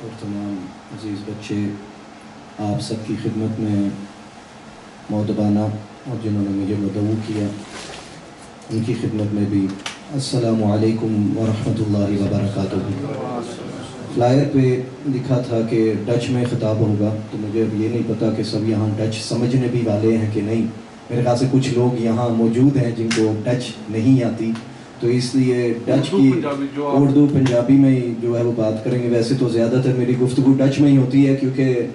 اور تمام عزیز بچے آپ سب کی خدمت میں مؤدبانہ اور جنہوں نے مجھے مدعو کیا ان کی خدمت میں بھی السلام علیکم ورحمۃ اللہ وبرکاتہ۔ فلائر پہ لکھا تھا کہ ڈچ میں خطاب ہوگا، تو مجھے اب یہ نہیں پتا کہ سب یہاں ڈچ سمجھنے بھی والے ہیں کہ نہیں۔ میرے خیال سے کچھ لوگ یہاں موجود ہیں جن کو ڈچ نہیں آتی، تو اس لیے ڈچ کی اردو پنجابی میں ہی جو ہے وہ بات کریں گے۔ ویسے تو زیادہ تر میری گفتگو ڈچ میں ہی ہوتی ہے، کیونکہ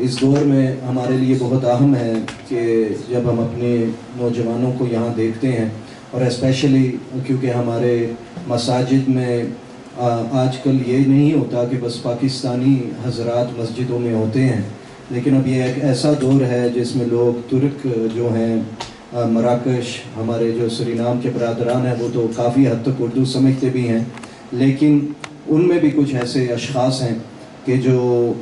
اس دور میں ہمارے لیے بہت اہم ہے کہ جب ہم اپنے نوجوانوں کو یہاں دیکھتے ہیں، اور اسپیشلی کیونکہ ہمارے مساجد میں آج کل یہ نہیں ہوتا کہ بس پاکستانی حضرات مسجدوں میں ہوتے ہیں، لیکن اب یہ ایک ایسا دور ہے جس میں لوگ ترک جو ہیں مراکش، ہمارے جو سرینام کے برادران ہیں، وہ تو کافی حد تک اردو سمجھتے بھی ہیں، لیکن ان میں بھی کچھ ایسے اشخاص ہیں کہ جو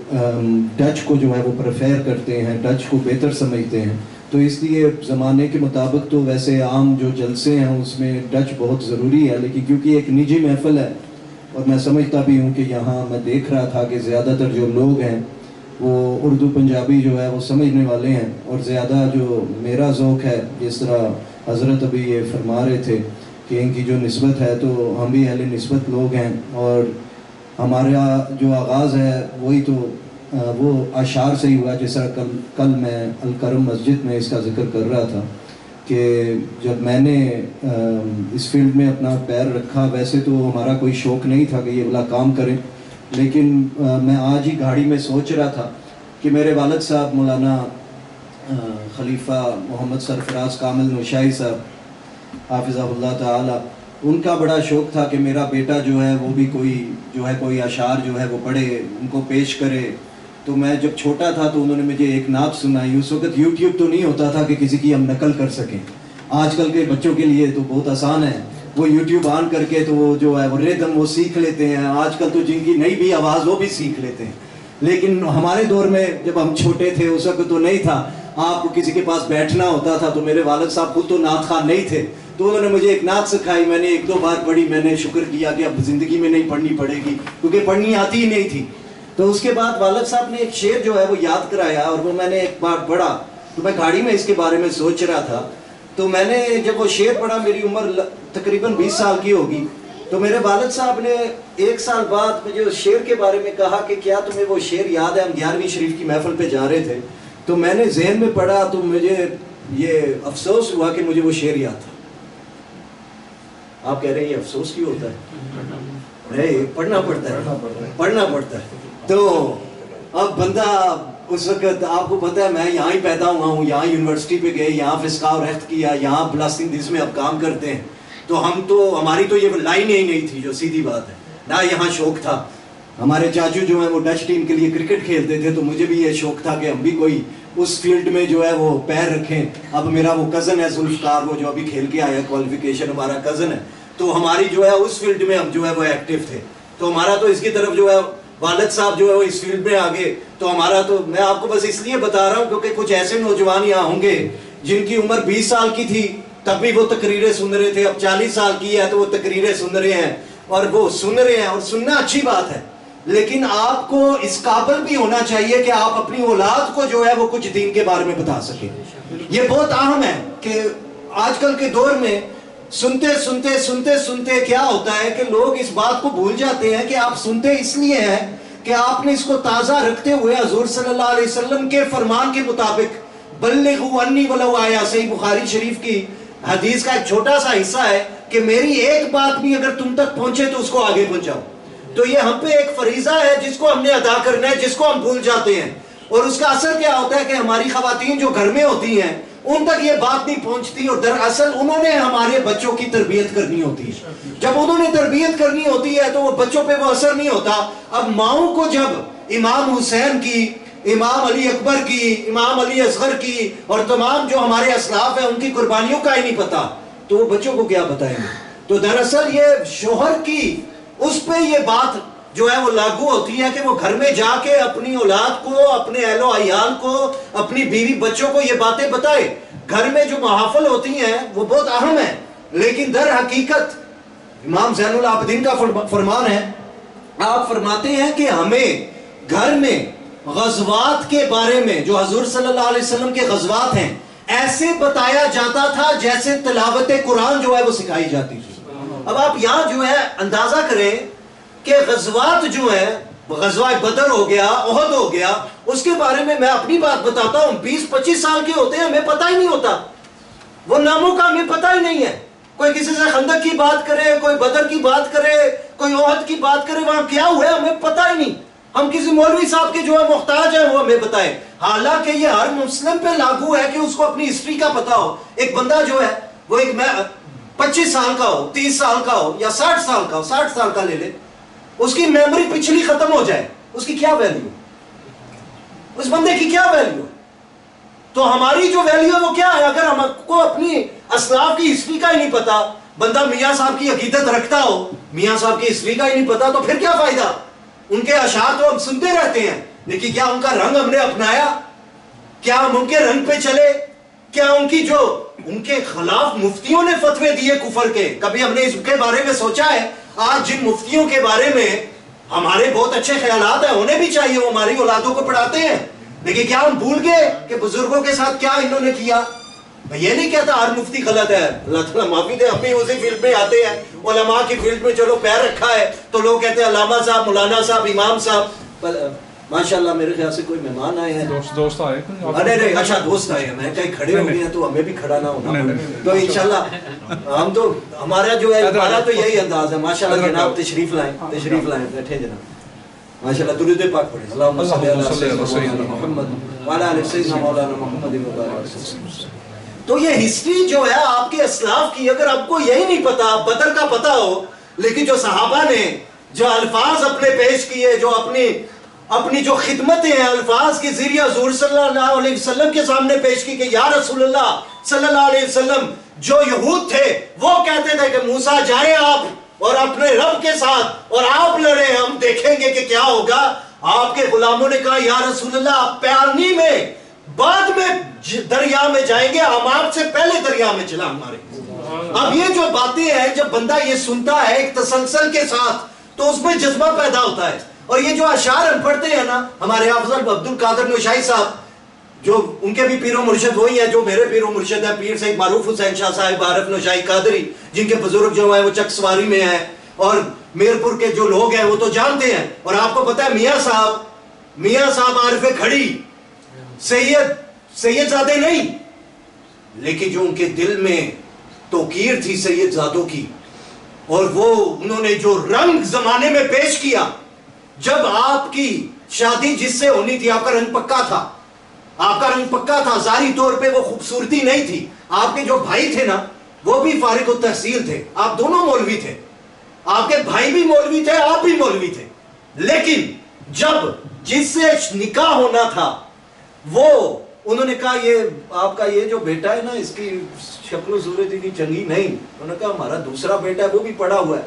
ڈچ کو جو ہے وہ پریفر کرتے ہیں، ڈچ کو بہتر سمجھتے ہیں۔ تو اس لیے زمانے کے مطابق تو ویسے عام جو جلسے ہیں اس میں ڈچ بہت ضروری ہے، لیکن کیونکہ ایک نجی محفل ہے اور میں سمجھتا بھی ہوں کہ یہاں میں دیکھ رہا تھا کہ زیادہ تر جو لوگ ہیں وہ اردو پنجابی جو ہے وہ سمجھنے والے ہیں، اور زیادہ جو میرا ذوق ہے، جس طرح حضرت ابھی یہ فرما رہے تھے کہ ان کی جو نسبت ہے، تو ہم بھی اہل نسبت لوگ ہیں، اور ہمارا جو آغاز ہے وہی تو وہ اشعار سے ہی ہوا، جس طرح کل میں الکرم مسجد میں اس کا ذکر کر رہا تھا کہ جب میں نے اس فیلڈ میں اپنا پیر رکھا، ویسے تو ہمارا کوئی شوق نہیں تھا کہ یہ والا کام کریں، لیکن میں آج ہی گاڑی میں سوچ رہا تھا کہ میرے والد صاحب مولانا خلیفہ محمد سرفراز کامل نوشائی صاحب حافظہ اللہ تعالی، ان کا بڑا شوق تھا کہ میرا بیٹا جو ہے وہ بھی کوئی اشعار جو ہے وہ پڑھے، ان کو پیش کرے۔ تو میں جب چھوٹا تھا تو انہوں نے مجھے ایک نعت سنائی۔ اس وقت یوٹیوب تو نہیں ہوتا تھا کہ کسی کی ہم نقل کر سکیں، آج کل کے بچوں کے لیے تو بہت آسان ہے، وہ یوٹیوب آن کر کے تو وہ جو ہے وہ ریدم وہ سیکھ لیتے ہیں، آج کل تو جن کی نئی بھی آواز وہ بھی سیکھ لیتے ہیں، لیکن ہمارے دور میں جب ہم چھوٹے تھے اس وقت تو نہیں تھا، آپ کو کسی کے پاس بیٹھنا ہوتا تھا۔ تو میرے والد صاحب خود تو نعت خوان نہیں تھے، تو انہوں نے مجھے ایک نعت سکھائی، میں نے ایک دو بار پڑھی، میں نے شکر کیا کہ اب زندگی میں نہیں پڑھنی پڑے گی کیونکہ پڑھنی آتی ہی نہیں تھی۔ تو اس کے بعد والد صاحب نے ایک شعر جو ہے وہ یاد کرایا، اور وہ میں نے ایک بار پڑھا، تو میں گاڑی میں اس کے بارے میں سوچ رہا تھا، تو میں نے جب وہ شعر پڑھا، میری عمر تقریباً 20 سال کی ہوگی، تو میرے والد صاحب نے 1 سال بعد مجھے اس شعر کے بارے میں کہا کہ کیا تمہیں وہ شعر یاد ہے؟ ہم 11ویں شریف کی محفل پہ جا رہے تھے، تو میں نے ذہن میں پڑھا، تو مجھے یہ افسوس ہوا کہ مجھے وہ شعر یاد تھا۔ آپ کہہ رہے ہیں یہ افسوس کیوں ہوتا ہے؟ پڑھنا پڑتا ہے۔ تو اب بندہ اس وقت، آپ کو پتہ ہے میں یہاں ہی پیدا ہوا ہوں، یہاں یونیورسٹی پہ گئے، یہاں فسقہ و رخت کیا، یہاں پلاسٹنگ میں اب کام کرتے ہیں، تو ہماری تو یہ لائن ہی نہیں تھی، جو سیدھی بات ہے، نہ یہاں شوق تھا۔ ہمارے چاچو جو ہیں وہ ڈچ ٹیم کے لیے کرکٹ کھیلتے تھے، تو مجھے بھی یہ شوق تھا کہ ہم بھی کوئی اس فیلڈ میں جو ہے وہ پیر رکھیں۔ اب میرا وہ کزن ہے ذوالفقار، وہ جو ابھی کھیل کے آیا کوالیفیکیشن، ہمارا کزن ہے، تو ہماری جو ہے اس فیلڈ میں ہم جو ہے وہ ایکٹیو تھے، تو ہمارا تو اس کی طرف جو ہے والد صاحب جو ہے وہ اس فیلڈ میں آگے، تو ہمارا تو میں آپ کو بس اس لیے بتا رہا ہوں کیونکہ کچھ ایسے نوجوان یہاں ہوں گے جن کی عمر 20 سال کی تھی تب بھی وہ تقریریں سن رہے تھے، اب 40 سال کی ہے تو وہ تقریریں سن رہے ہیں، اور وہ سن رہے ہیں، اور سننا اچھی بات ہے، لیکن آپ کو اس قابل بھی ہونا چاہیے کہ آپ اپنی اولاد کو جو ہے وہ کچھ دین کے بارے میں بتا سکیں۔ یہ بہت اہم ہے کہ آج کل کے دور میں سنتے کیا ہوتا ہے کہ لوگ اس بات کو بھول جاتے ہیں کہ آپ سنتے اس لیے ہیں کہ آپ نے اس کو تازہ رکھتے ہوئے حضور صلی اللہ علیہ وسلم کے فرمان کے مطابق بلغوا انی ولو آیا، صحیح بخاری شریف کی حدیث کا ایک چھوٹا سا حصہ ہے کہ میری ایک بات بھی اگر تم تک پہنچے تو اس کو آگے پہنچاؤ۔ تو یہ ہم پہ ایک فریضہ ہے جس کو ہم نے ادا کرنا ہے، جس کو ہم بھول جاتے ہیں، اور اس کا اثر کیا ہوتا ہے کہ ہماری خواتین جو گھر میں ہوتی ہیں ان تک یہ بات نہیں پہنچتی، اور دراصل انہوں نے ہمارے بچوں کی تربیت کرنی ہوتی ہے۔ جب انہوں نے تربیت کرنی ہوتی ہے تو وہ بچوں پہ وہ اثر نہیں ہوتا۔ اب ماؤں کو جب امام حسین کی، امام علی اکبر کی، امام علی اصغر کی، اور تمام جو ہمارے اسلاف ہیں ان کی قربانیوں کا ہی نہیں پتا، تو وہ بچوں کو کیا بتائیں گے؟ تو دراصل یہ شوہر کی اس پہ یہ بات جو ہے وہ لاگو ہوتی ہے کہ وہ گھر میں جا کے اپنی اولاد کو، اپنے اہل و عیال کو، اپنی بیوی بچوں کو یہ باتیں بتائے۔ گھر میں جو محافل ہوتی ہیں وہ بہت اہم ہیں، لیکن در حقیقت امام زین العابدین کا فرمان ہے، آپ فرماتے ہیں کہ ہمیں گھر میں غزوات کے بارے میں جو حضور صلی اللہ علیہ وسلم کے غزوات ہیں ایسے بتایا جاتا تھا جیسے تلاوت قرآن جو ہے وہ سکھائی جاتی تھی. اب آپ یہاں جو ہے اندازہ کریں کہ غزوات جو ہیں، غزوہ بدر ہو گیا، احد ہو گیا، اس کے بارے میں اپنی بات بتاتا ہوں، 20-25 سال کے ہوتے ہیں، ہمیں پتہ ہی نہیں ہوتا، وہ ناموں کا ہمیں پتہ ہی نہیں ہے. کوئی کسی سے خندق کی بات کرے، کوئی بدر کی بات کرے، کوئی احد کی بات کرے، وہاں کیا ہوا ہے ہمیں پتہ ہی نہیں. ہم کسی مولوی صاحب کے جو ہے محتاج ہیں وہ ہمیں بتائیں. حالانکہ یہ ہر مسلم پہ لاگو ہے کہ اس کو اپنی ہسٹری کا پتہ ہو. ایک بندہ جو ہے وہ 25 سال کا ہو، 30 سال کا ہو یا 60 سال کا ہو، 60 سال کا لے لے، اس کی میموری پچھلی ختم ہو جائے، اس کی کیا ویلیو؟ اس بندے کی کیا ویلیو؟ تو ہماری جو ویلیو ہے وہ کیا ہے؟ اگر ہم کو اپنی اسلاف کی ہسٹری کا ہی نہیں پتا، بندہ میاں صاحب کی عقیدت رکھتا ہو، میاں صاحب کی ہسٹری کا ہی نہیں پتا، تو پھر کیا فائدہ؟ ان کے اشعار تو ہم سنتے رہتے ہیں، لیکن کیا ان کا رنگ ہم نے اپنایا؟ کیا ہم ان کے رنگ پہ چلے؟ کیا ان کے خلاف مفتیوں نے فتوے دیے کفر کے، کبھی ہم نے اس کے بارے میں سوچا ہے؟ آج جن مفتیوں کے بارے میں ہمارے بہت اچھے خیالات ہیں، ہونے بھی چاہیے، وہ ہماری اولادوں کو پڑھاتے ہیں، لیکن کیا ہم بھول گئے کہ بزرگوں کے ساتھ کیا انہوں نے کیا؟ میں یہ نہیں کہتا ہر مفتی غلط ہے، اللہ تعالیٰ معافی دے، ہم بھی اسی فیلڈ میں آتے ہیں، علماء کی فیلڈ میں چلو پیر رکھا ہے تو لوگ کہتے ہیں علامہ صاحب، مولانا صاحب، امام صاحب. ماشاءاللہ میرے خیال سے کوئی مہمان آئے ہیں، دوست آئے ہیں، اچھا دوست آئے ہیں، میں کہیں کھڑے ہو گئے ہیں تو ہمیں بھی کھڑا نہ ہونا، تو انشاءاللہ ہم تو ہمارا جو ہے ہمارا تو یہی انداز ہے. ماشاءاللہ جناب تشریف لائیں، بیٹھے جناب، ماشاءاللہ درود پاک پڑھیں. اللہم صلی علی سیدنا محمد وعلی آل سیدنا مولانا محمد وبارک. تو یہ ہسٹری جو ہے آپ کے اسلاف کی، اگر آپ کو یہی نہیں پتا، بدر کا پتا ہو، لیکن جو صحابہ نے جو الفاظ اپنے پیش کیے، جو اپنی جو خدمتیں ہیں الفاظ کے ذریعے حضور صلی اللہ علیہ وسلم کے سامنے پیش کی کہ یا رسول اللہ صلی اللہ علیہ وسلم، جو یہود تھے وہ کہتے تھے کہ موسیٰ جائیں آپ اور اپنے رب کے ساتھ اور آپ لڑیں، ہم دیکھیں گے کہ کیا ہوگا. آپ کے غلاموں نے کہا یا رسول اللہ آپ پیارنی میں بعد میں دریا میں جائیں گے، ہم آپ سے پہلے دریا میں چھلانگ ماریں گے. اب یہ جو باتیں ہیں جب بندہ یہ سنتا ہے ایک تسلسل کے ساتھ تو اس میں جذبہ پیدا ہوتا ہے. اور یہ جو اشعار ہم پڑھتے ہیں نا، ہمارے افضل عبد القادر نوشائی صاحب، جو ان کے بھی پیر و مرشد وہی ہیں جو میرے پیر و مرشد ہیں، پیر سید معروف حسین شاہ صاحب عارف نوشائی قادری، جن کے بزرگ جو ہیں وہ چک سواری میں ہیں، اور میرپور کے جو لوگ ہیں وہ تو جانتے ہیں. اور آپ کو پتہ ہے میاں صاحب عارف کھڑی سید زادے نہیں، لیکن جو ان کے دل میں توقیر تھی سید زادوں کی، اور وہ انہوں نے جو رنگ زمانے میں پیش کیا، جب آپ کی شادی جس سے ہونی تھی، آپ کا رنگ پکا تھا، ظاہری طور پہ وہ خوبصورتی نہیں تھی. آپ کے جو بھائی تھے نا وہ بھی فارغ التحصیل تھے، آپ دونوں مولوی تھے، آپ کے بھائی بھی مولوی تھے، آپ بھی مولوی تھے، لیکن جب جس سے نکاح ہونا تھا وہ انہوں نے کہا یہ آپ کا یہ جو بیٹا ہے نا اس کی شکل و صورت اتنی چنگی نہیں. انہوں نے کہا ہمارا دوسرا بیٹا ہے وہ بھی پڑھا ہوا ہے.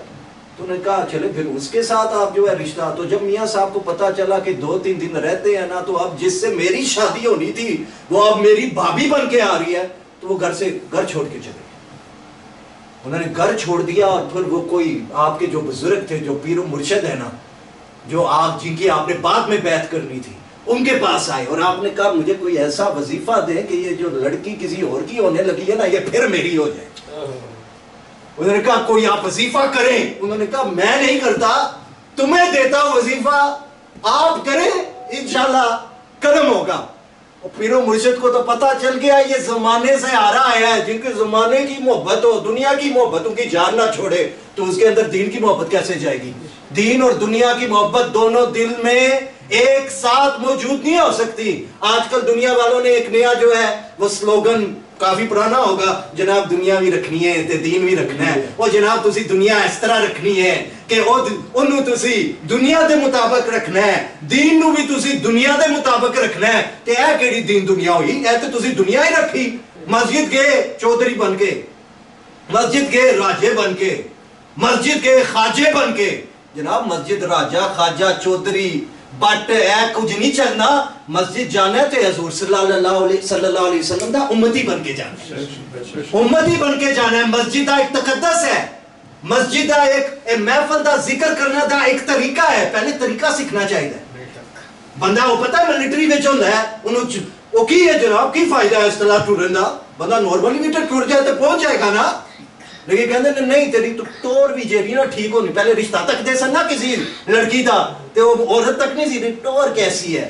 تو انہوں نے کہا چلے پھر اس کے ساتھ آپ جو ہے رشتہ. تو جب میاں صاحب کو پتا چلا کہ 2-3 دن رہتے ہیں نا، تو اب جس سے میری شادی ہونی تھی وہ اب میری بھابھی بن کے آ رہی ہے، تو وہ گھر چھوڑ کے چلے. انہوں نے گھر چھوڑ دیا، اور پھر وہ کوئی آپ کے جو بزرگ تھے، جو پیر و مرشد ہے نا، جو آپ جن کی آپ نے بعد میں بیعت کرنی تھی، ان کے پاس آئے اور آپ نے کہا مجھے کوئی ایسا وظیفہ دے کہ یہ جو لڑکی کسی اور کی ہونے لگی ہے نا یہ پھر میری ہو جائے. انہوں نے کہا کوئی آپ وظیفہ کریں. انہوں نے کہا میں نہیں کرتا، تمہیں دیتا ہوں وظیفہ، آپ کریں انشاءاللہ کرم ہوگا. اور پیر و مرشد کو تو پتا چل گیا یہ زمانے سے آ رہا ہے، جن کے زمانے کی محبت ہو، دنیا کی محبت، ان کی جان نہ چھوڑے تو اس کے اندر دین کی محبت کیسے جائے گی؟ دین اور دنیا کی محبت دونوں دل میں ایک ساتھ موجود نہیں ہو سکتی. آج کل دنیا والوں نے ایک نیا جو ہے وہ سلوگن کافی پرانا ہوگا، جناب دنیا بھی رکھنی ہے تے دین بھی رکھنا ہے. وہ جناب تسی دنیا اس طرح رکھنی ہے کہ انہوں تسی دنیا دے مطابق رکھنا ہے، دین نو بھی تسی دنیا دے مطابق رکھنا ہے. تے اے کیڑی دین دنیا ہوئی؟ اے تے تسی دنیا ہی رکھی. مسجد گئے چودھری بن کے، مسجد گئے راجے بن کے، مسجد گئے خواجے بن کے. جناب مسجد راجہ خواجہ چودھری بٹ اے کچھ نہیں چلنا. مسجد جانا ہے تو حضور صلی اللہ علیہ وسلم دا امتی بن کے جانا ہے، امتی بن کے جانا ہے. مسجد دا ایک تقدس ہے، مسجد دا ایک محفل دا ذکر کرنا دا ایک طریقہ ہے. پہلے طریقہ سیکھنا چاہیے. بندہ وہ پتہ ہے ملٹری وچ ہوندا ہے انہوں وہ کی ہے جناب کی فائدہ ہے اس طرح ٹرن دا بندہ نارملی میٹر ٹر جائے تو پہنچ جائے گا نا لیکن کہندے نہیں تیری تو ٹور بھی جیڑی نا ٹھیک ہونی پہلے رشتہ تک دے سن نا کسی لڑکی دا تے وہ عورت تک نہیں سی ٹور کیسی ہے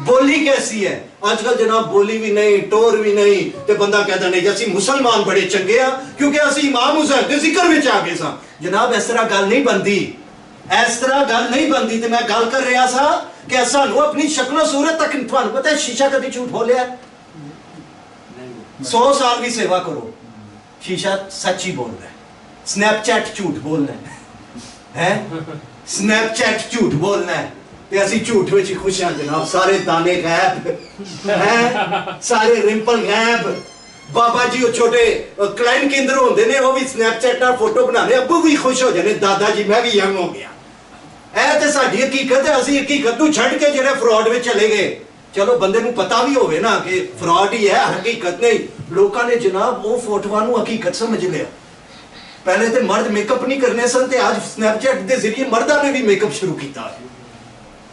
بولی کیسی ہے آج کل جناب بولی بھی نہیں ٹور بھی نہیں تے بندہ کہتا نہیں اسی مسلمان بڑے چنگے ہیں کیونکہ اسی امام حسین دے ذکر وچ آ گئے ساں جناب اس طرح گل نہیں بندی اس طرح گل نہیں بندی تے میں گل کر رہا سا کہ سانو اپنی شکل و صورت تک تھانوں پتہ ہے شیشہ کدی جھوٹ بولیا ہے 100 سال بھی سیوا کرو شیشہ سچ ہی بول رہا ہے سنیپ چیٹ جھوٹ بولنا ہے سنیپ چیٹ جھوٹ بولنا ہے تے اسی جھوٹ وچ خوش ہیں جناب سارے دانے غائب ہیں سارے رمپل غائب بابا جی وہ چھوٹے کلائن کیندر ہوندے نے وہ بھی سنیپ چیٹ نال فوٹو بنانے ابو بھی خوش ہو جانے دادا جی میں بھی ینگ ہو گیا اے تے ساڈی حقیقت ہے اسی حقیقت نوں چھڈ کے جڑے فراڈ وچ چلے گئے چلو بندے نوں پتہ بھی ہوے نا کہ فراڈ ہی ہے حقیقت نہیں لوکاں نے جناب وہ فوٹواں نوں حقیقت سمجھ لیا پہلے تے مرد میک اپ نہیں کرنے سن تے آج سنیپ چیٹ دے ذریعے مرداں نے بھی میک اپ شروع کیتا ہے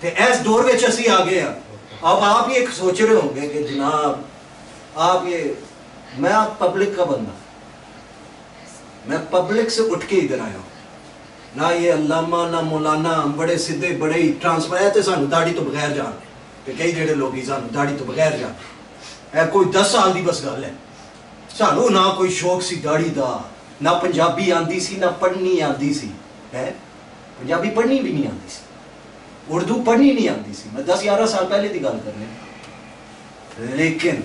تے اس دور وچ اسی آ گئے ہیں اب آپ یہ سوچ رہے ہوں گے کہ جناب آپ یہ میں پبلک کا بندہ میں پبلک سے اٹھ کے ادھر آیا ہوں نہ یہ علامہ نہ مولانا بڑے سدھے بڑے ٹرانسفر ہے تے سانو داڑھی تو بغیر جان تے کئی جڑے لوگ سانو داڑھی تو بغیر جان اے کوئی 10 سال دی بس گل ہے سانو نہ کوئی شوق سی داڑھی دا نہ پنجابی آندی سی نہ پڑھنی آندی سی ہے پنجابی پڑھنی بھی نہیں آندی سی اردو پڑھنی نہیں آندی سی میں 10-11 سال پہلے دی گل کر رہا لیکن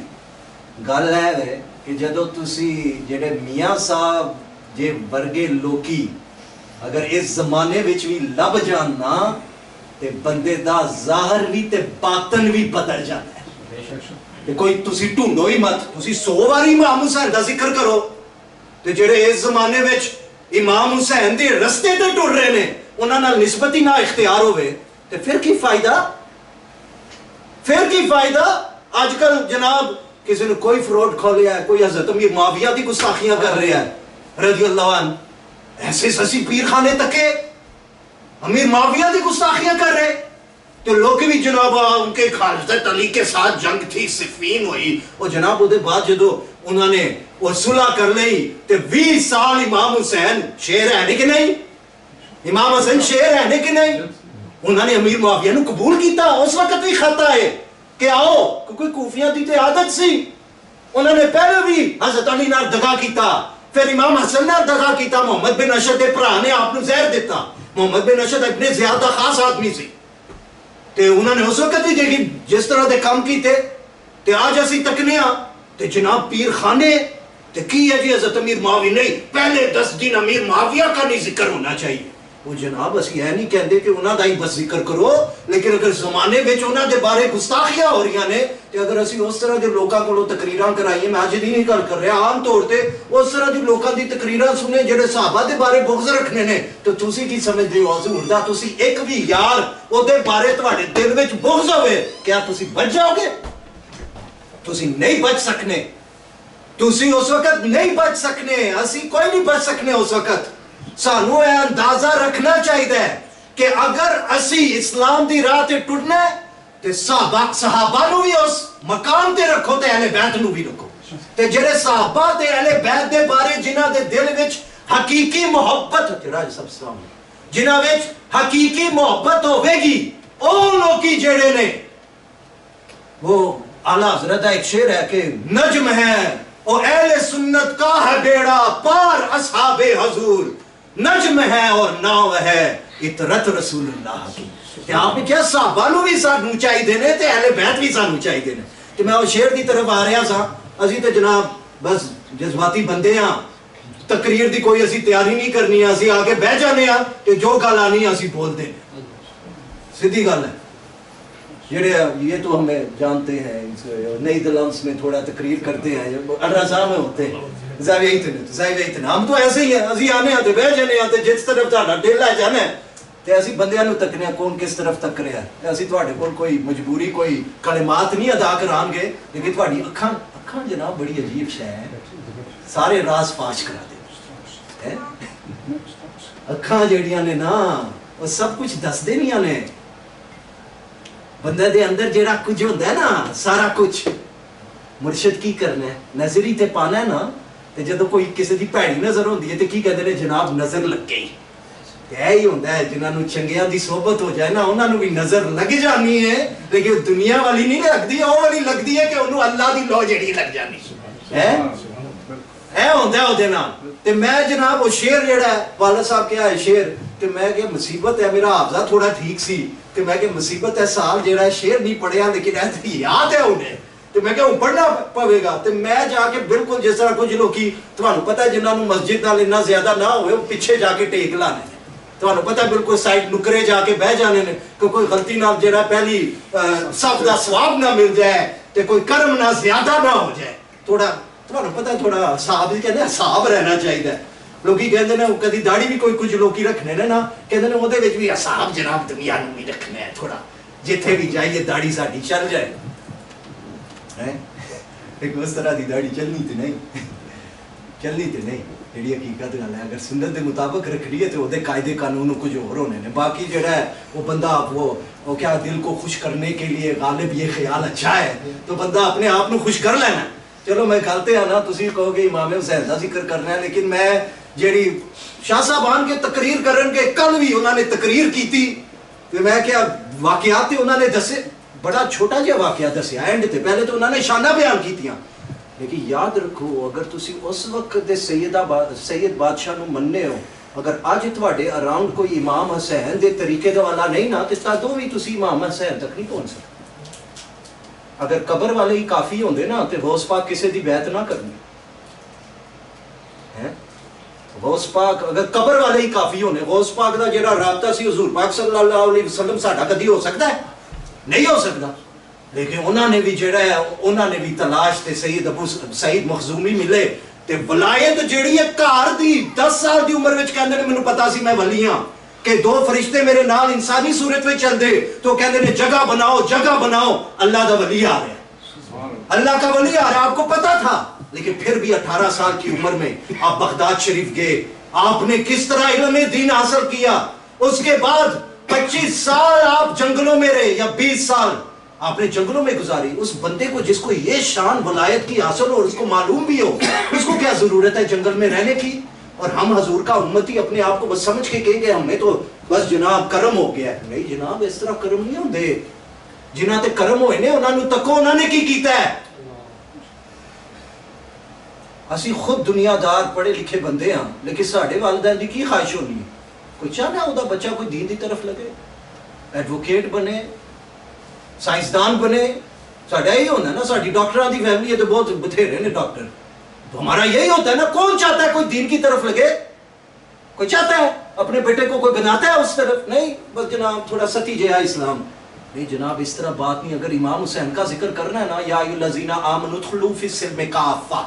گل ہے کہ جدو تسی جڑے میاں صاحب جے ورگے لوکی اگر اس زمانے وچ بھی لب جاننا تے بندے دا ظاہر بھی تے باطن بھی بدل جانا ہے تے کوئی تسی ڈھونڈو ہی مت تسی 100 واری امام حسین دا ذکر کرو تے جڑے اس زمانے وچ امام حسین دے رستے تے ٹر رہے نے انہاں نال نسبت ہی نہ اختیار ہوئے تے پھر کی فائدہ آج کل جناب کسی نے کوئی فراڈ کھولیا ہے کوئی حضرت امیر معاویہ دی گستاخیاں کر رہا ہے رضی اللہ عنہ ایسے سسی پیر خانے تکے امیر معاویہ دی گستاخیاں کر رہے تو لوگ بھی جناب ان کے حضرت علی کے ساتھ جنگ تھی صفین ہوئی اور جناب وہ دے بعد جدو انہوں نے وہ صلح کر لئی تو 20 سال امام حسین شیر ہے کہ نہیں امام حسین شیر ہے کہ نہیں انہوں نے امیر معاویہ نے قبول کیتا اس وقت بھی خطا ہے کہ آؤ کیونکہ کوفیاں دی تے عادت سی انہوں نے پہلے بھی حضرت علی نال دغا کیتا پھر امام حسن نال دغا کیتا محمد بن اشد دے بھرا نے آپ نوں زہر دیتا محمد بن اشد ابن زیاد دا خاص آدمی سی تے انہوں نے اس وقت بھی دیکھی جس طرح دے کام کیتے تے آج اسی تکنے ہاں تے جناب پیر خانے تے کی ہے جی حضرت امیر معاویہ نہیں پہلے 10 دن امیر معاویہ کا نہیں ذکر ہونا چاہیے وہ جناب اسی ہے نہیں کہندے کہ انہاں دا ہی بس ذکر کرو لیکن اگر زمانے وچ انہاں دے بارے گستاخیاں ہو رہی نے تے اگر اسی اس طرح دے لوکاں کولوں تقریراں کرائیے میں اج دی نہیں گل کر رہا عام طور تے اس طرح دی لوکاں دی تقریراں سنے جڑے صحابہ دے بارے بغض رکھنے نے تو تسی کی سمجھدے ہو حضور دا تسی ایک بھی یار او دے بارے تواڈے دل وچ بغض ہوے کیا تسی بچ جاؤ گے تسی نہیں بچ سکنے تسی اس وقت نہیں بچ سکنے اسی کوئی نہیں بچ سکنے اس وقت سانو اے اندازہ رکھنا چاہیے کہ اگر اسی اسلام دی راہ تے ٹرنا ہے تے صحابہ نو بھی اس مقام تے رکھو تے اہل بیت نو بھی رکھو تے جڑے صحابہ تے اہل بیت دے بارے جنہاں دے دل وچ حقیقی محبت جنہاں وچ حقیقی محبت ہوے گی او لوکی جڑے نے وہ اعلیٰ حضرت ایک شعر ہے کہ نجم ہے او اہل سنت کا ہے بیڑا پار اصحاب حضور نجم ہے اور ناو ہے اطرت رسول اللہ کی کہ آپ نے کیا صحابہ نو بھی سانو چاہی دینے تے اہل بیت بھی سانو چاہی دینے کہ میں وہ شعر دی طرف آ رہا سا اسی تے جناب بس جذباتی بندے ہاں تقریر دی کوئی اسی تیاری نہیں کرنی ہے اسی آگے بہ جانے ہاں کہ جو گل آنی ہے اسی بول دیں سیدھی گل ہے یہ تو ہمیں جانتے ہیں نئی دلانس میں تھوڑا تقریر کرتے ہیں اڈرازہ میں ہوتے ہیں زاویہ اتنے ہم تو ایسے ہی ہیں اسی آنے آتے بہ جانے آتے جس طرف تہاڈا دل ہے جانا ہے تے اسی بندیاں نوں تکنے کون کس طرف تک رہا ہے اسی تہاڈے کول کوئی مجبوری کوئی کلمات نہیں ادا کران گے لیکن تہاڈی اکھاں جناب بڑی عجیب شے ہے سارے راز فاش کرا دے اکھاں جڑیاں نے نا وہ سب کچھ دس دینیاں نے بندے دے اندر جیڑا کچھ ہوتا ہے نا سارا کچھ مرشد کی کرنا ہے نظری تے پانا ہے نا تے جدو کوئی کسی دی پیڑی نظر ہوندی ہے تے کی کہتے ہیں جناب نظر لگ گئی یہی ہوتا ہے جنہاں نو چنگیاں دی صحبت ہو جائے نا انہاں نو بھی نظر لگ جانی ہے لیکن دنیا والی نہیں لگتی وہ والی لگتی ہے کہ انہوں اللہ دی لو جڑی لگ جانی ہے ہوتا ہے وہ دینا تے میں جناب وہ شیر جڑا ہے والد صاحب کیا ہے شیر کہ میں کہ مصیبت ہے میرا حافظہ تھوڑا ٹھیک سی کہ میں کہ مصیبت ہے سال جڑا ہے شیر نہیں پڑھیا لیکن ایسے یاد ہے انہیں تو میں کہ پڑھنا پوے گا تو میں جا کے بالکل جس طرح کچھ لوگی تمہیں پتہ ہے جنہوں مسجد نال اتنا زیادہ نہ ہوئے وہ پیچھے جا کے ٹیک لانے تمہیں پتہ ہے بالکل سائڈ نکرے جا کے بہ جانے نے کہ کوئی غلطی نال جڑا پہلی صف دا ثواب نہ مل جائے تے کوئی کرم نہ زیادہ نہ ہو جائے تھوڑا تمہیں پتہ ہے تھوڑا حساب ہی کہتے ہیں حساب رہنا چاہیے لوگی کہتے ہیں کدی داڑھی بھی کوئی کچھ لوکی رکھنے نے نا کہتے ہیں وہ دے بھی حساب جناب دنیا نو بھی رکھنے ہے تھوڑا جتھے بھی جائیے داڑھی ساڈی چل جائے ایک اس طرح دی داڑھی چلنی تے نہیں جڑی حقیقت گل ہے اگر سنت دے مطابق رکھنی ہے تو وہ قاعدے قانون کچھ اور ہونے نے باقی جڑا ہے وہ بندہ وہ کیا دل کو خوش کرنے کے لیے غالب یہ خیال اچھا ہے تو بندہ اپنے آپ کو خوش کر لینا چلو میں گلتے ہیں نا تسی کہو گے امام حسین دا ذکر کرنا ہے لیکن میں جڑی شاہ صاحبان کے تقریر کرن کے کل بھی انہوں نے تقریر کی تھی کہ میں کیا واقعات تھے انہوں نے دسے بڑا چھوٹا جہا واقعہ دسیا اینڈ تے پہلے تو انہوں نے شانہ بیان کی تھیاں لیکن یاد رکھو اگر تسی اس وقت دے سید بادشاہ نو مننے ہو اگر آج تواڈے اراؤنڈ کوئی امام حسین دے طریقے دا والا نہیں نا تے تدوں بھی تسی امام حسین تک نہیں پہنچ سکتے اگر قبر والے ہی کافی ہوندے نا تے غوث پاک کسے دی بیعت نہ کرنی غوث پاک اگر قبر والے ہی کافی ہونے غوث پاک دا جڑا رابطہ سی حضور پاک صلی اللہ علیہ وسلم ساڈا کدی ہو سکتا ہے نہیں ہو سکتا لیکن انہوں نے بھی جڑا ہے انہوں نے بھی تلاش تے سید ابو سعید مخزومی ملے تے ولایت جڑی ہے کار دی 10 سال دی عمر وچ کہندے نے مینوں پتا سی میں ولی ہاں کہ 2 فرشتے میرے نال انسانی صورت وچ چلدے تو کہندے نے جگہ بناؤ اللہ دا ولی آ رہا ہے اللہ کا ولی آ رہا ہے آپ کو پتا تھا لیکن پھر بھی 18 سال کی عمر میں آپ بغداد شریف گئے آپ نے کس طرح علم دین حاصل کیا اس کے بعد 25 سال آپ جنگلوں میں رہے یا 20 سال آپ نے جنگلوں میں گزاری اس بندے کو جس کو یہ شان ولایت کی حاصل ہو اور اس کو معلوم بھی ہو اس کو کیا ضرورت ہے جنگل میں رہنے کی اور ہم حضور کا امتی اپنے آپ کو بس سمجھ کے کہیں گے ہمیں تو بس جناب کرم ہو گیا ہے نہیں جناب اس طرح کرم نہیں ہوندے جنہاں تے کرم ہوئے نے انہاں نو تکو انہاں نے کی کیتا ہے اسی خود دنیا دار پڑھے لکھے بندے ہاں لیکن ساڈے والدین دی کی خواہش ہونی ہے کوئی چاہنا ہے وہ بچہ کوئی دین دی طرف لگے ایڈوکیٹ بنے سائنسدان بنے ساڈا یہی ہوتا ہے نا ساڈی ڈاکٹراں دی فیملی ہے تو بہت بتھیرے نے ڈاکٹر تو ہمارا یہی ہوتا ہے نا کون چاہتا ہے کوئی دین کی طرف لگے کوئی چاہتا ہے اپنے بیٹے کو کوئی بناتا ہے اس طرف نہیں بس جناب تھوڑا ستی جہا اسلام نہیں جناب اس طرح بات نہیں اگر امام حسین کا ذکر کرنا ہے نا یا ایھا الذین آمنوا ادخلوا فی السلم کافہ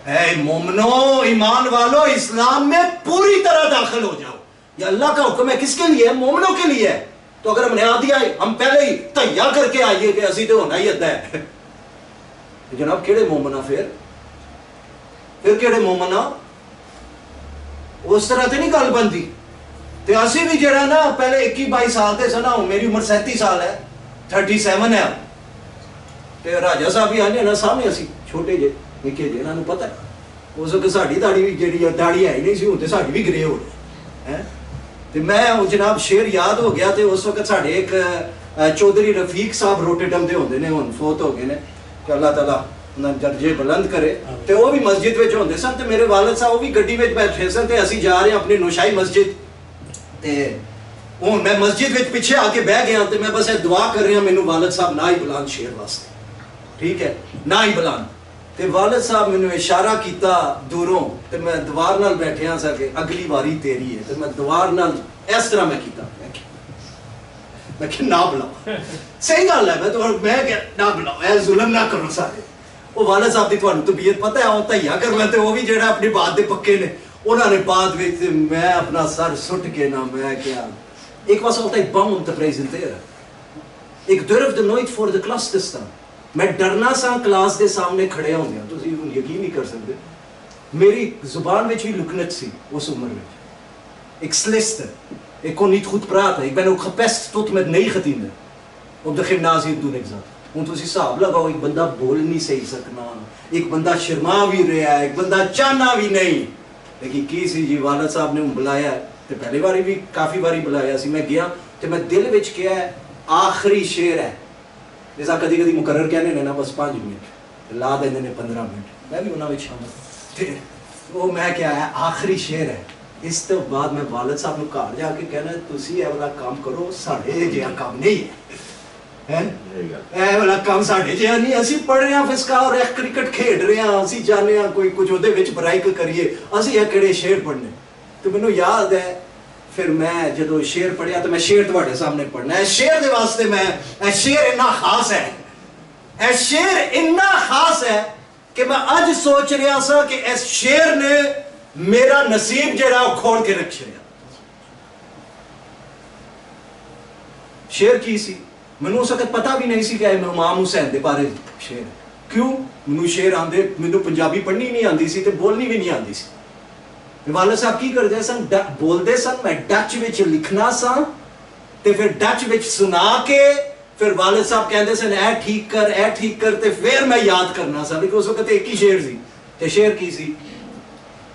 اے مومنو ایمان والو اسلام میں پوری طرح داخل ہو جاؤ یہ اللہ کا حکم ہے کس کے لیے ہے مومنوں کے لیے ہے تو اگر ہم نے آدھی آئے ہم پہلے ہی تہیا کر کے آئیے کہ اسی تو ہونا ہی ہے جناب کیڑے مومنہ پھر کیڑے مومنہ اس طرح تے نہیں گل بندی تے اسی بھی جڑا نا پہلے 21-22 سال تے سنا میری عمر 37 سال ہے 37 ہے تے راجہ صاحب بھی آنے نا سامنے اسی چھوٹے جے نکے جے انہوں پتہ ہے اس وقت ساڑی داڑھی ہے ہی نہیں سی ہوتے ساڑی بھی گرے ہو رہے تو میں جناب شیر یاد ہو گیا تو اس وقت ساڑھے ایک چودھری رفیق صاحب روٹیڈم دے ہوندے نے ہن فوت ہو گئے نے کہ اللہ تعالیٰ انہاں درجے بلند کرے تے وہ بھی مسجد وچ ہوندے سن تے میرے والد صاحب وہ بھی گڈی وچ بیٹھے سن تے اسی جا رہے ہیں اپنی نوشائی مسجد تے ہن میں مسجد وچ پیچھے آ کے بیٹھ گیا تے میں بس دعا کر رہا مینوں والد صاحب نہ ہی بلان شیر واسطے ٹھیک ہے نہ ہی بلان تے والد صاحب مینوں اشارہ کیتا دوروں تے میں دوار نال بیٹھیا سا کہ اگلی واری تیری ہے تے میں دوار نال اس طرح میں کیتا میں کہ نہ بلاؤ صحیح گل ہے میں کہ نہ بلاؤ اے ظلم نہ کرو سارے وہ والد صاحب دی تھانوں طبیعت پتہ ہے وہ تہیا کر لیندے وہ بھی جڑا اپنی بات دے پکے نے انہوں نے بعد وچ میں اپنا سر سٹ کے نہ میں کیا ایک was altijd bang om te presenteren ik durfde nooit voor de klas te staan میں ڈرنا سا کلاس دے سامنے کھڑے ہوں گیا تو یقین نہیں کر سکتے میری زبان وچ بھی لکنت سی اس عمر وچ ایک سلیست ہے ایک کو نیت خود پرات ہے ایک بین ook gepest tot met 19 عبد الخیم ناظر دو نگزاد ہوں تسی حساب لگاؤ ایک بندہ بول نہیں صحیح سکنا ایک بندہ شرما بھی رہا ہے ایک بندہ چاہنا بھی نہیں لیکن کی سی جی والد صاحب نے بلایا ہے تو پہلی باری بھی کافی باری بلایا سی میں گیا تو میں دل وچ کیا ہے آخری شعر ہے جیسا کدی کدی مقرر کہنے نے نا بس 5 منٹ لا دیں نے 15 منٹ میں بھی انہاں وچ شامل وہ میں کیا ہے آخری شعر ہے اس تو بعد میں والد صاحب نو گھر جا کے کہنا تسی اے والا کام کرو ساڈے جہا کام نہیں ہے اے والا کام ساڈے جہا نہیں اسی پڑھ رہے ہیں فسکا اور کرکٹ کھیڈ رہے ہیں اسی جانے ہیں کوئی کچھ اودے وچ برائک کریے اسی اے کہڑے شعر پڑھنے تو مینوں یاد ہے پھر میں جدو شعر پڑھیا تو میں شعر تواڈے سامنے پڑھنا ہے شعر دے واسطے میں اے شعر اتنا خاص ہے اے شعر اتنا خاص ہے کہ میں اج سوچ رہا سا کہ اس شعر نے میرا نصیب جڑا وہ کھول کے رکھ چھڑیا شعر کی سی مینوں اس وقت پتہ بھی نہیں سی کہ امام حسین دے بارے شعر کیوں مینوں شعر آندے مینوں پنجابی پڑھنی نہیں آندی سی تے بولنی بھی نہیں آندی سی والد صاحب کی کرتے سن بولتے سن میں ڈچ وچ لکھنا سا تے پھر ڈچ وچ سنا کے پھر والد صاحب کہندے سن اے ٹھیک کر تے پھر میں یاد کرنا سا لیکن اس وقت ایک ہی شعر سی تے شعر کی سی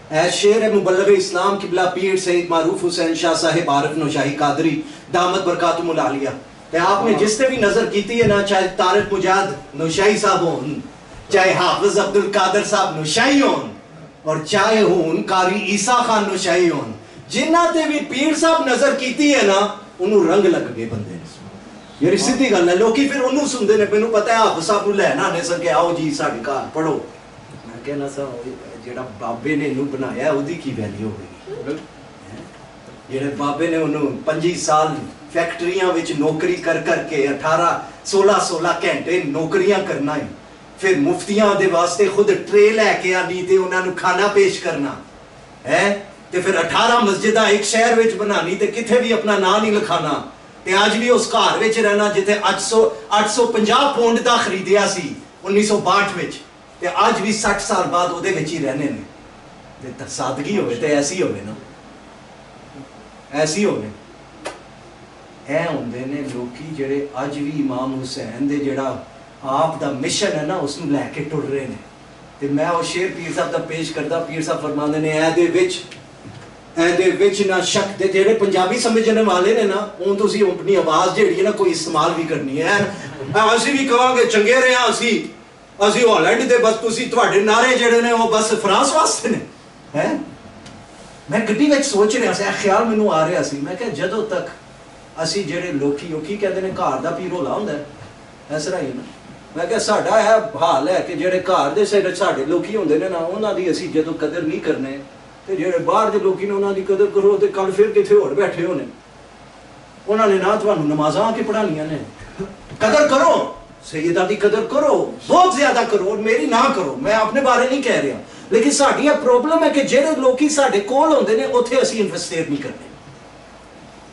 اے شعر ہے مبلغ اسلام قبلہ پیر سید معروف حسین شاہ صاحب عارف نوشاہی قادری دامت برکاتہم العالیہ تے آپ نے جس نے بھی نظر کیتی ہے نا چاہے طارق مجاہد نوشاہی صاحب ہون چاہے حافظ عبد القادر صاحب نوشاہی ہون اور چاہے ہون قاری عیسیٰ خان نوشاہی ہون جنہ تے بھی پیر صاحب نظر کیتی ہے نا انہوں رنگ لگ گئے بندے نے یہ سیدھی گل ہے لوکی پھر انہوں سندے نے مینوں پتہ ہے حافظ صاحب نو لینا نہیں سکے آؤ جی ساڈے گھر پڑھو میں کہنا سا جیڑا بابے نے انہوں بنایا اودی کی ویلیو ہوگی جیڑے بابے نے انہوں 25 سال فیکٹریاں وچ نوکری کر کے 16 گھنٹے نوکریاں کرنا ہے پھر مفتیاں دے واسطے خود ٹرے لے کے آنی تے انہاں نو کھانا پیش کرنا ہے تے پھر 18 مسجدہ ایک شہر وچ بنانی تے کتھے بھی اپنا نام نہیں لکھانا تے آج بھی اس گھر وچ رہنا جتے 850 پونڈ دا خریدیا سی 1962 وچ تے آج بھی 60 سال بعد اودے وچ ہی رہنے نے تے سادگی ہوئے تے ایسی ہوئے نا ایسی ہوئے اے ہوندے نے لوکی جڑے آج بھی امام حسین دے جڑا آپ دا مشن ہے نا اس نو لے کے ٹر رہے نے تے میں وہ شعر پیر صاحب دا پیش کردا پیر صاحب فرماندے نے اے دے وچ نہ شک تے جڑے پنجابی سمجھنے والے نے نا اون تسی اپنی آواز جڑی ہے نا کوئی استعمال بھی کرنی ہے اسی بھی کہاں گے چنگے رہے ہیں اسی ہالینڈ دے بس تسی تواڈے نعرے جڑے نے وہ بس فرانس واسطے نے ہیں میں گڈی وچ سوچ رہا سی خیال مینوں آ رہا سی میں کہ جدوں تک اسی جڑے لوکی کہندے نے گھر دا پیر ہولا ہوندا ہے اس طرح ہی نا میں کہ ساڈا ہے حال ہے کہ جڑے گھر دے ساڈے لوکی ہوندے نے نا انہاں دی اسی جدوں قدر نہیں کرنے تے جڑے باہر دے لوکی نے انہاں دی قدر کرو تے کل پھر کتے ہور بیٹھے ہونے انہاں نے نہ تانوں نمازاں کے پڑھانیاں نے قدر کرو سیدہ دی قدر کرو بہت زیادہ کرو اور میری نہ کرو میں اپنے بارے نہیں کہہ رہا لیکن ساڈی پرابلم ہے کہ جڑے لوکی ساڈے کول ہوندے نے اوتھے اسی انویسٹ نہیں کرنے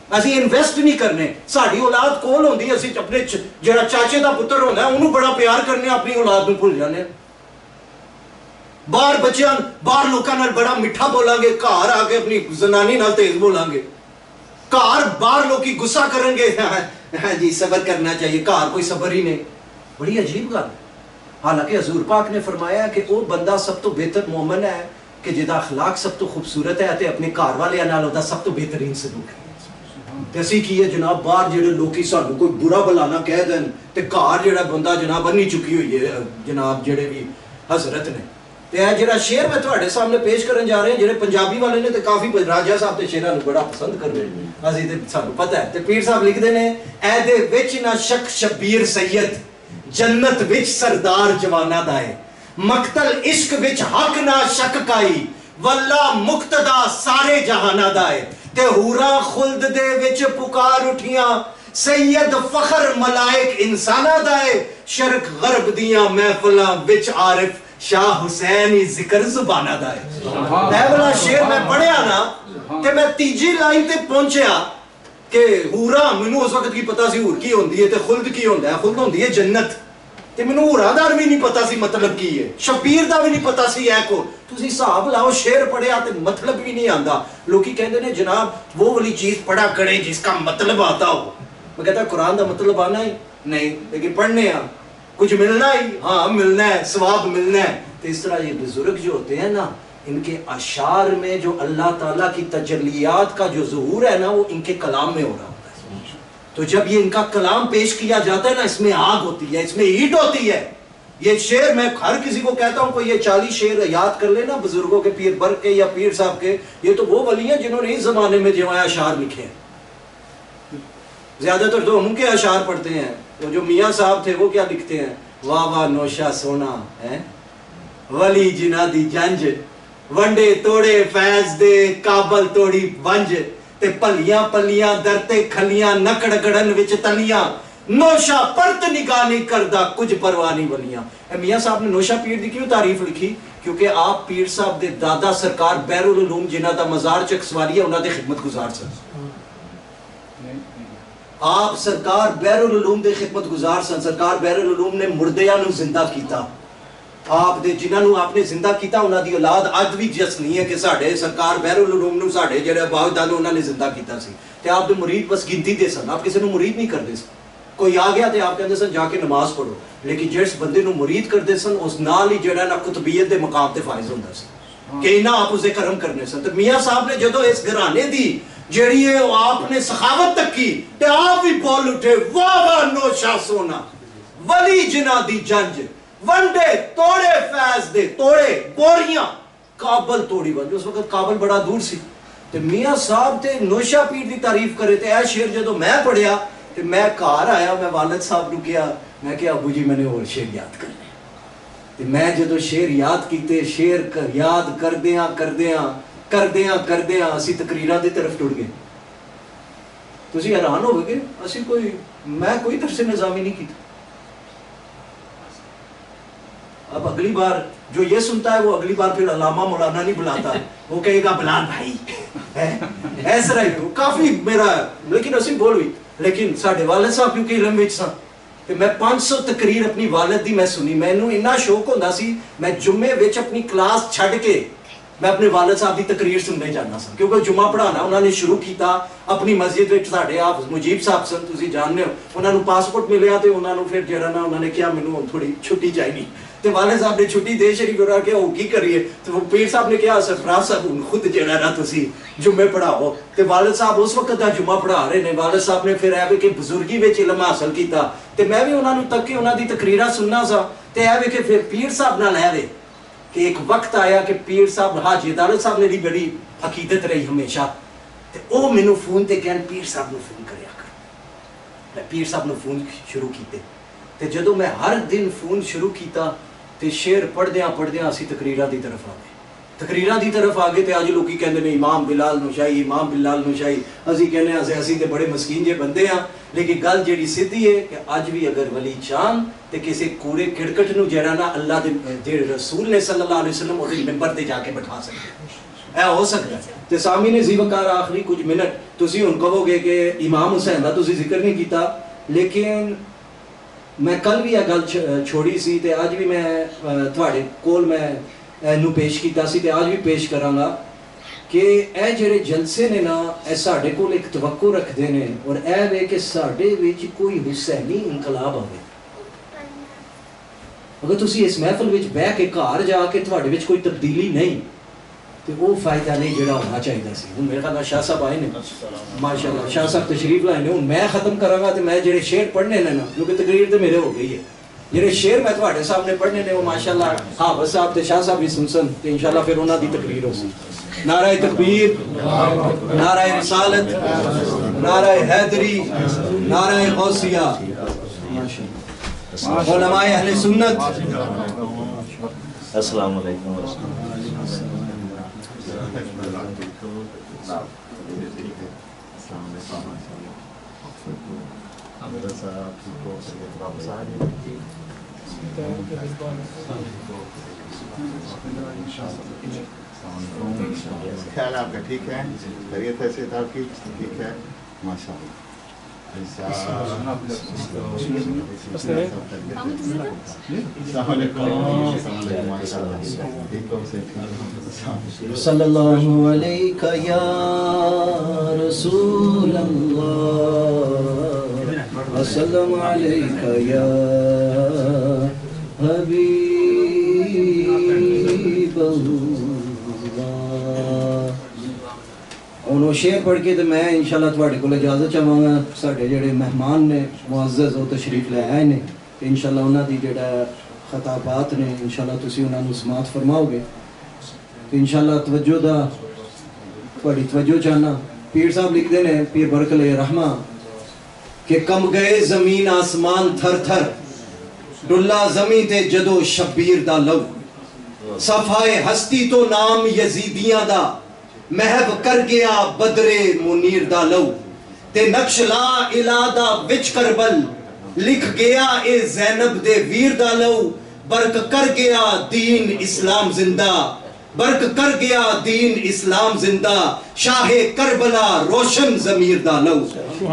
اسی انویسٹ نہیں کرنے ساڈی اولاد کول ہوندی اسی اپنے جڑا چاچے دا پتر ہوندا ہے انہوں بڑا پیار کرنے اپنی اولاد نوں بھول جانے باہر بچیاں باہر لوکاں نال بڑا میٹھا بولاں گے گھر آ کے اپنی زنانی نال تیز بولاں گے گھر باہر لوکی غصہ کرن گے ہاں جی صبر کرنا چاہیے گھر کوئی صبر ہی نہیں بڑی عجیب گل حالانکہ حضور پاک نے فرمایا کہ وہ بندہ سب تو بہتر مومن ہے کہ جدا اخلاق سب تو خوبصورت ہے تے اپنے گھر والے نال دا سب تو بہترین سلوک ہے تے اسی کی ہے جناب باہر جڑے لوکی سانوں کوئی برا بلانا کہہ دین تے گھر جڑا بندہ جناب بنی چکی ہوئی ہے جناب جڑے بھی حضرت نے تے اے جڑا شعر میں تواڈے سامنے پیش کرن جا رہے ہیں جڑے پنجابی والے نے تے کافی راجا صاحب تے شعراں نوں بڑا پسند کردے نے اسی تے سانوں پتہ ہے تے پیر صاحب لکھدے نے اے دے وچ نہ شک شبیر سید جنت وچ سردار جوانا دائے مقتل عشق وچ حق نہ شک کائی واللہ مقتدا سارے جہانا دائے تے ہورا خلد دے وچ پکار اٹھیاں سید فخر ملائک انسانا دائے شرق غرب دیاں محفلاں وچ عارف شاہ حسین ذکر زبانہ دائے اے والا شعر میں پڑھیا نا تے میں تیجی لائن تے پہنچیا کہ ہورا مینوں اس وقت کی پتہ سی ہور کی ہوندی ہے تے خلد کی ہوندا ہے خلد ہوندی ہے جنت تے مینوں ہورا دا بھی نہیں پتہ سی مطلب کی ہے شبیر دا بھی نہیں پتہ سی ہے کو تسی حساب لاؤ شعر پڑھیا تے مطلب بھی نہیں آندا لوکی کہندے نے جناب وہ والی چیز پڑھا کرے جس کا مطلب آتا ہو میں کہتا قرآن دا مطلب آنا ہی نہیں لیکن پڑھنے ہیں کچھ ملنا ہی ہاں ملنا ہے ثواب ملنا ہے. تو اس طرح یہ بزرگ جو ہوتے ہیں نا ان کے اشعار میں جو اللہ تعالیٰ کی تجلیات کا جو ظہور ہے نا وہ ان کے کلام میں ہو رہا ہوتا ہے. تو جب یہ ان کا کلام پیش کیا جاتا ہے نا اس میں آگ ہوتی ہے اس میں ہیٹ ہوتی ہے. یہ شعر میں ہر کسی کو کہتا ہوں کہ یہ 40 شعر یاد کر لے نا بزرگوں کے پیر برق کے یا پیر صاحب کے. یہ تو وہ ولی ہیں جنہوں نے اس زمانے میں جو اشعار لکھے ہیں. زیادہ تر تو ہم کے اشعار پڑھتے ہیں. تو جو میاں صاحب تھے وہ کیا لکھتے ہیں واہ واہ نوشا سونا ہے ولی جنا دی جنج ونڈے توڑے فیض دے کابل توڑی ونج تے پلیاں پلیاں درتے کھلیاں نکڑ گڑن وچ تلیاں نوشا پرت نگاہ نہیں کردہ کچھ پروانی ولیاں. میاں صاحب نے نوشا پیر دی کیوں تعریف لکھی کیونکہ آپ پیر صاحب دے دادا سرکار بہر العلوم جنہ دا مزار چک سواری ہے انہاں دے خدمت گزار سن. آپ سرکار بہر العلوم دے خدمت گزار سن. سرکار بہر العلوم نے مردیاں نو زندہ کیتا. آپ دے جنہاں نو آپ نے زندہ کیتا انہاں دی اولاد اج بھی جس نہیں ہے کہ ساڈے سرکار بہر العلوم نو ساڈے جڑے باپ دادے انہاں نے زندہ کیتا سی. تے آپ دے مرید بس گنتی دے سن. آپ کسی نو مرید نہیں کردے سن. کوئی آ گیا تے آپ کہندے سن جا کے نماز پڑھو. لیکن جس بندے نو مرید کردے سن اس نال ہی جڑا نا قطبیت دے مقام تے فائز ہوندا سی کہ انہاں آپ اسے کرم کرنے سن. تے میاں صاحب نے جدو اس گھرانے دی جیڑی ہے آپ نے سخاوت تک کی تے آپ بھی بول اٹھے واہ واہ نوشا سونا ولی جنا دی جنج ونڈے توڑے فیض دے توڑے بوریاں کابل توڑی ونج. اس وقت کابل بڑا دور سی. تے میاں صاحب تے نوشا پیر دی تعریف کرے تے اے شعر جدو میں پڑھیا تے میں گھر آیا میں والد صاحب نو کیا میں کہ ابو جی میں نے اور شعر یاد کرنے. تے میں جدو شعر یاد کیتے شعر یاد کردیاں اسی تقریراں دی طرف ٹر گئے. تسی حیران ہو گئے اسی میں کوئی درس نظامی نہیں کیتا. اب اگلی بار جو یہ سنتا ہے وہ اگلی بار پھر علامہ مولانا نہیں بلاتا وہ کہے گا بلال بھائی ایسا رہی ہو کافی میرا. لیکن اسی بول ہوئی لیکن ساڈے والد صاحب کیونکہ علم وچ سن تے میں 500 تقریر اپنی والد دی میں سنی. مینوں اتنا شوق ہوندا سی میں جمعے وچ اپنی کلاس چھڈ کے میں اپنے والد صاحب دی تقریر سننے جانا سا کیونکہ جمعہ پڑھانا انہوں نے شروع کیتا اپنی مسجد وچ. ساڈے آپ مجیب صاحب سن تسی جاننے ہو انہوں نے پاسپورٹ ملیا تے انہوں نے پھر جڑا نا انہوں نے کیا مینوں تھوڑی چھٹی چاہیے تے والد صاحب نے چھٹی دے شریف ہو رہا کہ وہ کی کریے تو وہ پیر صاحب نے کہا سرفراز صاحب خود جڑا نا تسی جمعے پڑھاؤ. تے والد صاحب اس وقت دا جمعہ پڑھا رہے نے. والد صاحب نے پھر اے کہ بزرگی وچ علم حاصل کیتا تے میں بھی انہوں نے تک کے انہوں دی تقریراں سننا سا. تے اے کہ پھر پیر صاحب نال لے کہ ایک وقت آیا کہ پیر صاحب حاجی عدالت صاحب نے بڑی عقیدت رہی ہمیشہ تے او مینوں فون تے کہن پیر صاحب نو فون کریا کر. میں پیر صاحب نو فون شروع کیتے تے جدو میں ہر دن فون شروع کیتا تے شعر پڑھدیاں اسی تقریراں دی طرف آ گئے تے اج لوکی کہندے نے امام بلال نوشائی اسی کہنے اسی تے بڑے مسکین جے بندے ہاں. لیکن گل جیڑی سیدھی ہے کہ اج بھی اگر ولی چاہن تے کسی کوڑے کڑکٹ نو جڑا نا اللہ دے جڑے رسول نے صلی اللہ علیہ وسلم او دے منبر تے جا کے بٹھا سکتے اے ہو سکتا ہے. تے سامعین ذی وقار آخری کچھ منٹ تسی ہن کہو گے کہ امام حسین دا تسی ذکر نہیں کیتا لیکن میں کل بھی یہ گل چھوڑی سی تے آج بھی میں تھوڑے کول میں نو پیش کیتا سی تے آج بھی پیش کراں گا کہ اے جڑے جلسے نے نا اے ساڈے کول ایک توقع رکھدے نے اور اے وے کہ ساڈے وچ کوئی حسینی انقلاب آوے. اگر تسی اس محفل وچ بیٹھ کے گھر جا کے تھوڑے وچ کوئی تبدیلی نہیں تے وہ فائدہ نہیں جڑا ہونا چاہیے سی. ہن میرے خیال شاہ صاحب آئے نے ماشاءاللہ شاہ صاحب تشریف لائے نے. ہن میں ختم کراں گا تے میں جڑے شعر پڑھنے نے نا کیونکہ تقریر تے میرے ہو گئی ہے جڑے شعر میں تھوڑے سامنے پڑھنے نے وہ ماشاءاللہ حافظ صاحب تے شاہ صاحب بھی سن تے انشاءاللہ پھر انہاں دی تقریر ہوسی. نعرہ تکبیر نعرہ رسالت نعرہ حیدری نعرہ غوثیہ علماء اہل سنت. السلام علیکم خیال آپ کا ٹھیک ہے خیریت ہے صحت آپ کی ٹھیک ہے ماشاء اللہ. صلی اللہ علیہ یا رسول اللہ وسلم علیک یا حبیب اللہ. ہوں وہ شعر پڑھ کے تو میں انشاءاللہ تواڈے کول اجازت چاہواں گا. ساڈے جڑے مہمان نے معزز وہ تشریف لے آئے نے انشاءاللہ انہاں دی جڑا خطابات نے انشاءاللہ تسی انہاں نوں سماعت فرماؤ گے. انشاءاللہ توجہ دا تواڈی توجہ چاہنا. پیر صاحب لکھتے ہیں پیر برکل رحمہ کہ کم گئے زمین آسمان تھر تھر ڈلا زمین تے جدو شبیر دا لو صفائے ہستی تو نام یزیدیاں دا محب کر گیا بدر منیر دا لو تے نقش لا الہ دا وچ کربل لکھ گیا اے زینب دے ویر دا لو برک کر گیا دین اسلام زندہ برک کر گیا دین اسلام زندہ شاہ کربلا روشن ضمیر دا لو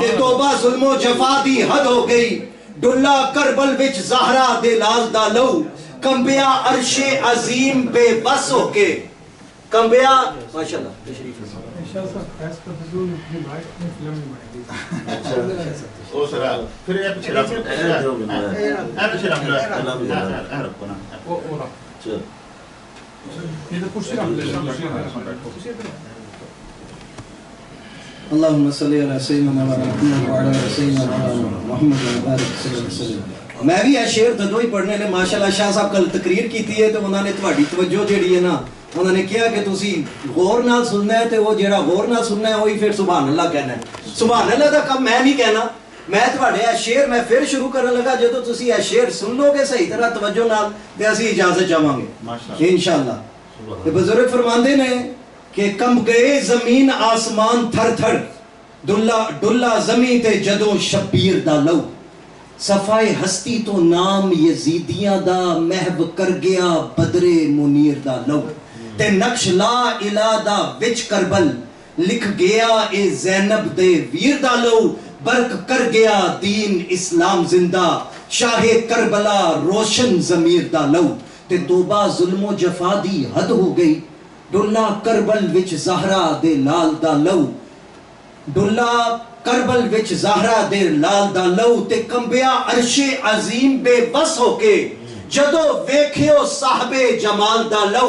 تے توبہ ظلم و جفا دی حد ہو گئی ڈلا کربل وچ زہرا دے لال دا لو کمبیا عرش عظیم بے بس ہو کے کمبیا ماشاءاللہ تشریف پھر یہ پیچھے رکھ اللہم صلی علی سیدنا محمد وعلی سیدنا محمد وبارک وسلم. میں بھی یہ شعر دو ہی پڑھنے نے ماشاءاللہ شاہ صاحب کل تقریر کیتی ہے تو انہوں نے تواڈی توجہ جڑی ہے نا انہوں نے کہا کہ تسی غور نال سننا ہے تے وہ جڑا غور نال سننا ہے وہی پھر سبحان اللہ کہنا ہے. سبحان اللہ دا کم میں نہیں کہنا. میں تواڈے یہ شعر میں پھر شروع کرنے لگا جدوں تسی یہ شعر سن لو گے صحیح طرح توجہ نال تے اسی اجازت چاہواں گے انشاءاللہ. تے بزرگ فرماندے نے کہ کم گئے زمین آسمان تھر تھر ڈلا زمین تے جدو شبیر دا لو صفائے ہستی تو نام یزیدیاں دا محب کر گیا بدر منیر دا لو تے نقش لا الہ دا وچ کربل لکھ گیا اے زینب دے ویر دا لو برک کر گیا دین اسلام زندہ شاہ کربلا روشن ضمیر دا لو تے توبہ ظلم و جفا دی حد ہو گئی ڈلا کربل وچ زہرا دے لال دا لو ڈلا کربل وچ زہرا دے لال دا لو تے کمبیا عرش عظیم بے بس ہو کے جدو ویکھیو صاحب جمال دا لو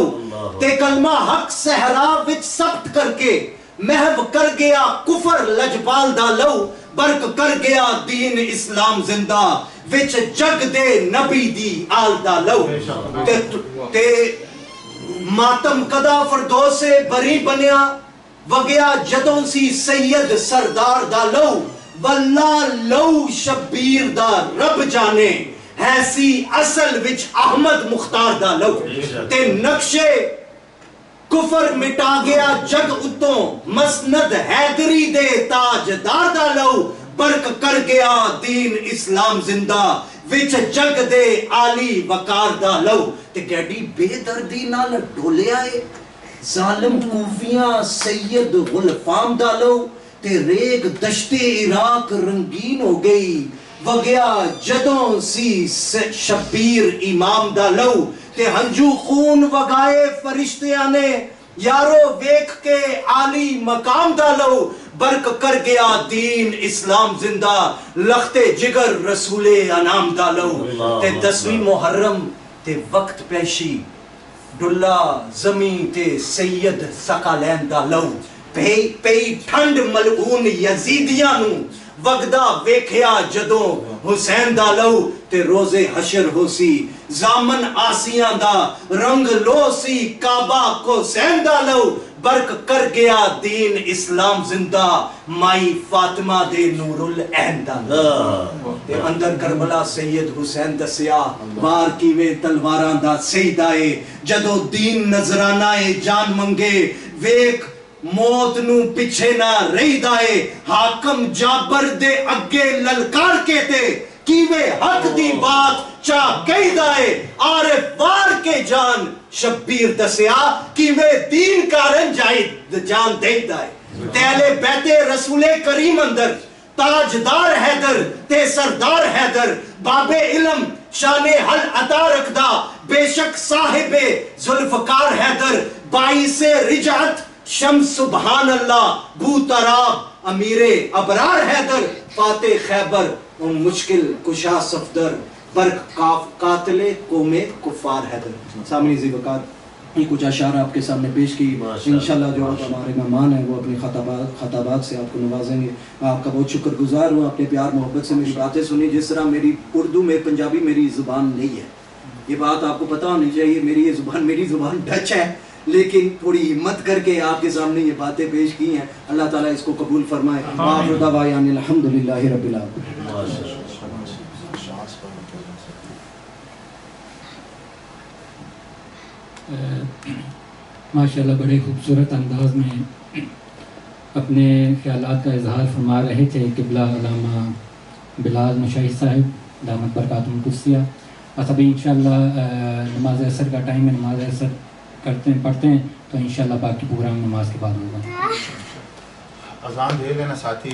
تے کلمہ حق صحرا وچ ثبت کر کے محو کر گیا کفر لجپال دا لو برک کر گیا دین اسلام زندہ وچ جگ دے نبی دی آل دا لو تے ماتم کدا فردوس سے بری بنیا وگیا جدوں سی سید سردار دا لو واللہ لو شبیر دا رب جانے ایسی اصل وچ احمد مختار دا لو تے نقشے کفر مٹا گیا جگ اتوں مسند حیدری دے تاجدار دا لو برک کر گیا دین اسلام زندہ وچ جگ دے عالی وقار دا لو تے کیڈی بے دردی نال ڈولیا ہے ظالم کوفیاں سید غلفام دا لو تے ریگ دشت عراق رنگین ہو گئی وگیا جدوں سی شبیر امام دا لو تے ہنجو خون وگائے فرشتیاں نے یارو ویکھ کے عالی مقام دا لو برک کر گیا دین اسلام زندہ لخت جگر رسول انام دا لو تے 10ویں محرم تے وقت پیشی ڈلا زمین تے سید سقالین دا لو پئی ٹھنڈ ملعون یزیدیاں نو وگدا ویکھیا جدوں حسین دا لو تے روز حشر ہو سی زامن آسیاں دا رنگ لو سی کعبہ کو حسین دا لو برک کر گیا دین اسلام زندہ مائی فاطمہ دے نور العین دا لو تے اندر کربلا سید حسین دسیا وار کیوے تلواراں دا سیدائے جدو دین نظرانہ جان منگے ویک موت نو پچھے نہ رہی دائے حاکم جابر دے اگے للکار کے تے کیوے حق دی بات چاہ کہی دائے عارف وار کے جان شبیر دسیا کیوے دین کارن جان دے دائے تیلے بیت رسول کریم اندر تاجدار حیدر تے سردار حیدر باب علم شان حل عطا رکھدا بے شک صاحب ذوالفقار حیدر باعث رجعت شمس سبحان اللہ بو تراب امیر ابرار حیدر فاتح خیبر و مشکل کشا صفدر برق قاتل قوم کفار حیدر۔ سامنے ذی وقار یہ کچھ اشعار آپ کے سامنے پیش کی، انشاءاللہ جو ہمارے مہمان ہیں وہ اپنی خطابات سے آپ کو نوازیں گے۔ آپ کا بہت شکر گزار ہوں، آپ نے پیار محبت سے میری باتیں سنی۔ جس طرح میری اردو میں پنجابی میری زبان نہیں ہے، یہ بات آپ کو پتہ ہونی چاہیے، میری زبان ڈچ ہے، لیکن تھوڑی ہمت کر کے آپ کے سامنے یہ باتیں پیش کی ہیں۔ اللہ تعالیٰ اس کو قبول فرمائے۔ وآخر دعوانا الحمدللہ رب العالمین۔ ماشاءاللہ بڑے خوبصورت انداز میں اپنے خیالات کا اظہار فرما رہے تھے قبلہ علامہ بلال مشاہد صاحب دامت برکاتہم القدسیہ۔ بس ابھی انشاءاللہ نماز عصر کا ٹائم ہے، نماز عصر پڑھتے ہیں تو انشاءاللہ باقی پروگرام نماز کے بعد ہوگا۔ اذان دے لینا ساتھی۔